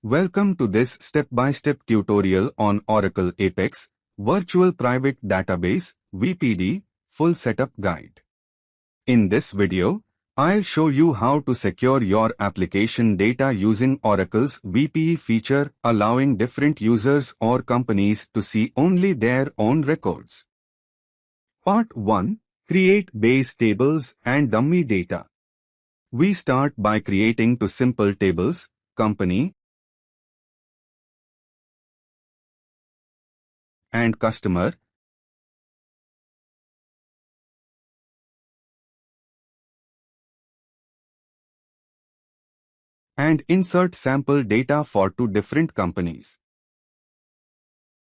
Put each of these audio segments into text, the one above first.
Welcome to this step-by-step tutorial on Oracle Apex Virtual Private Database VPD Full Setup Guide. In this video, I'll show you how to secure your application data using Oracle's VPE feature, allowing different users or companies to see only their own records. Part 1. Create base tables and dummy data. We start by creating two simple tables, company and customer, and insert sample data for two different companies.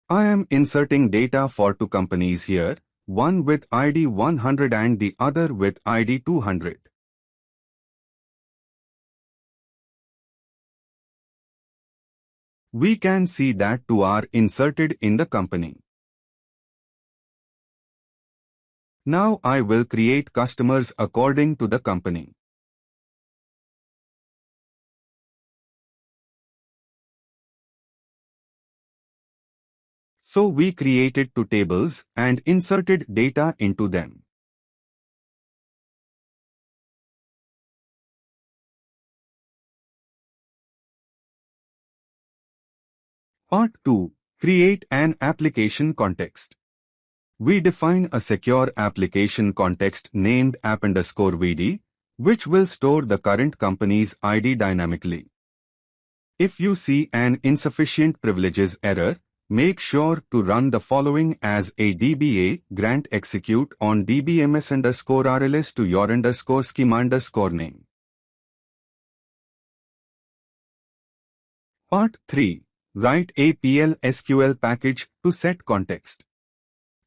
I am inserting data for two companies here, one with ID 100 and the other with ID 200. We can see that two are inserted in the company. Now I will create customers according to the company. So we created two tables and inserted data into them. Part 2. Create an application context. We define a secure application context named app_vd, which will store the current company's ID dynamically. If you see an insufficient privileges error, make sure to run the following as a DBA grant execute on dbms_rls to your schema_name. Part 3. Write a PL SQL package to set context.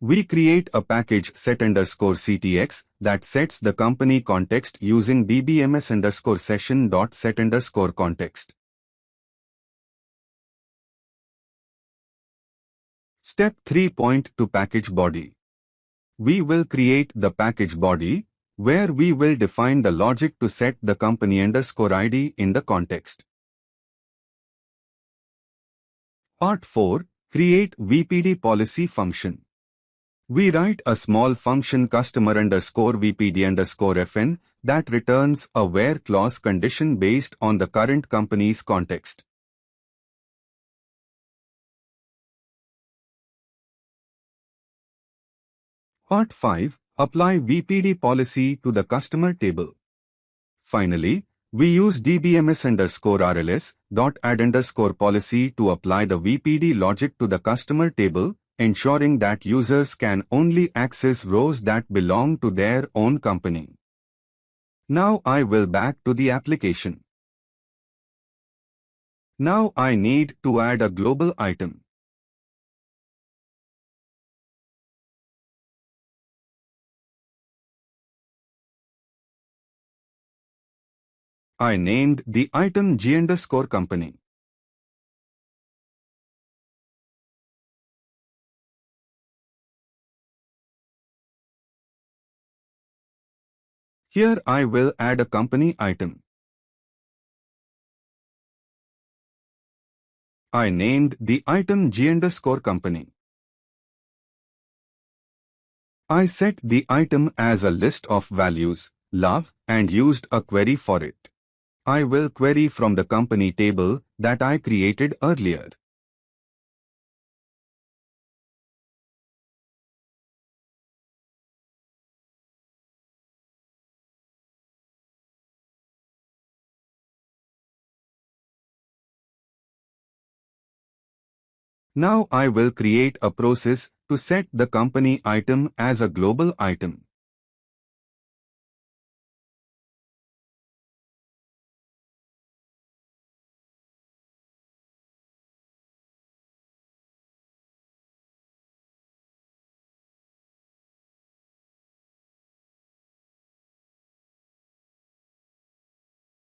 We create a package set_ctx that sets the company context using dbms_session.set_context. Step 3.2 Package Body. We will create the package body, where we will define the logic to set the company_ID in the context. Part 4. Create VPD policy function. We write a small function customer_VPD_FN that returns a where clause condition based on the current company's context. Part 5. Apply VPD policy to the customer table. Finally, we use dbms_rls.add_policy to apply the VPD logic to the customer table, ensuring that users can only access rows that belong to their own company. Now I will back to the application. Now I need to add a global item. I named the item G_company. Here I will add a company item. I named the item G_company. I set the item as a list of values, love, and used a query for it. I will query from the company table that I created earlier. Now I will create a process to set the company item as a global item.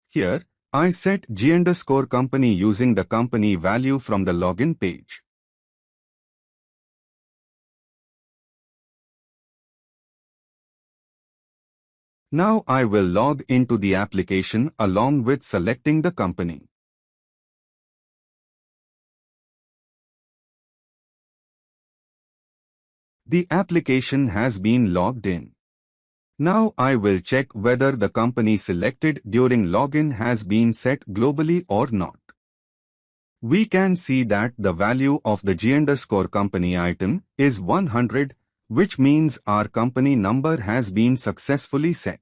Here, I set G_company using the company value from the login page. Now I will log into the application along with selecting the company. The application has been logged in. Now I will check whether the company selected during login has been set globally or not. We can see that the value of the G_company item is 100, which means our company number has been successfully set.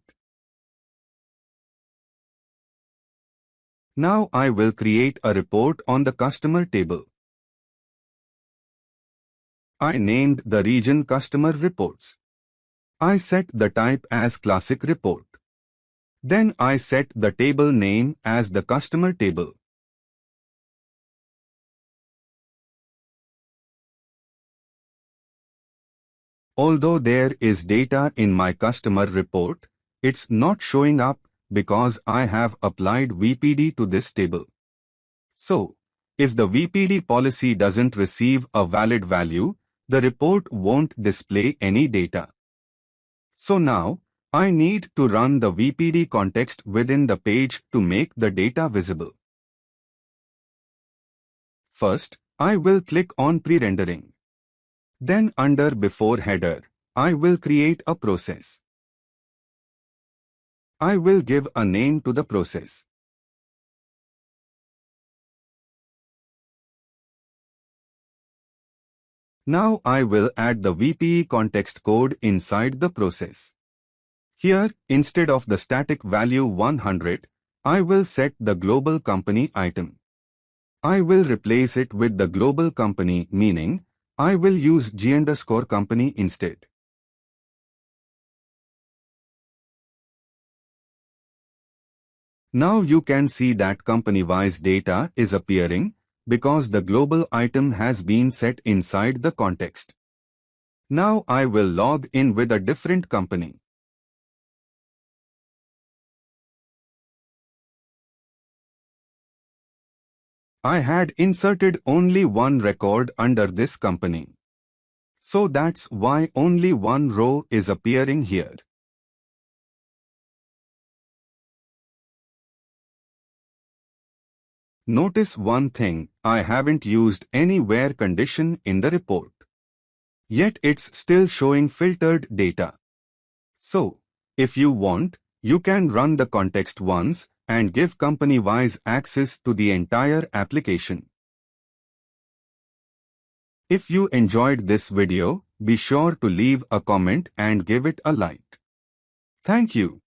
Now I will create a report on the customer table. I named the region Customer Reports. I set the type as Classic Report. Then I set the table name as the Customer Table. Although there is data in my customer report, it's not showing up because I have applied VPD to this table. So, if the VPD policy doesn't receive a valid value, the report won't display any data. So now, I need to run the VPD context within the page to make the data visible. First, I will click on Pre-rendering. Then under Before header, I will create a process. I will give a name to the process. Now I will add the VPE context code inside the process. Here, instead of the static value 100, I will set the global company item. I will replace it with the global company, meaning I will use G_company instead. Now you can see that company-wise data is appearing because the global item has been set inside the context. Now I will log in with a different company. I had inserted only one record under this company. So that's why only one row is appearing here. Notice one thing, I haven't used any where condition in the report. Yet it's still showing filtered data. So, if you want, you can run the context once and give company-wise access to the entire application. If you enjoyed this video, be sure to leave a comment and give it a like. Thank you.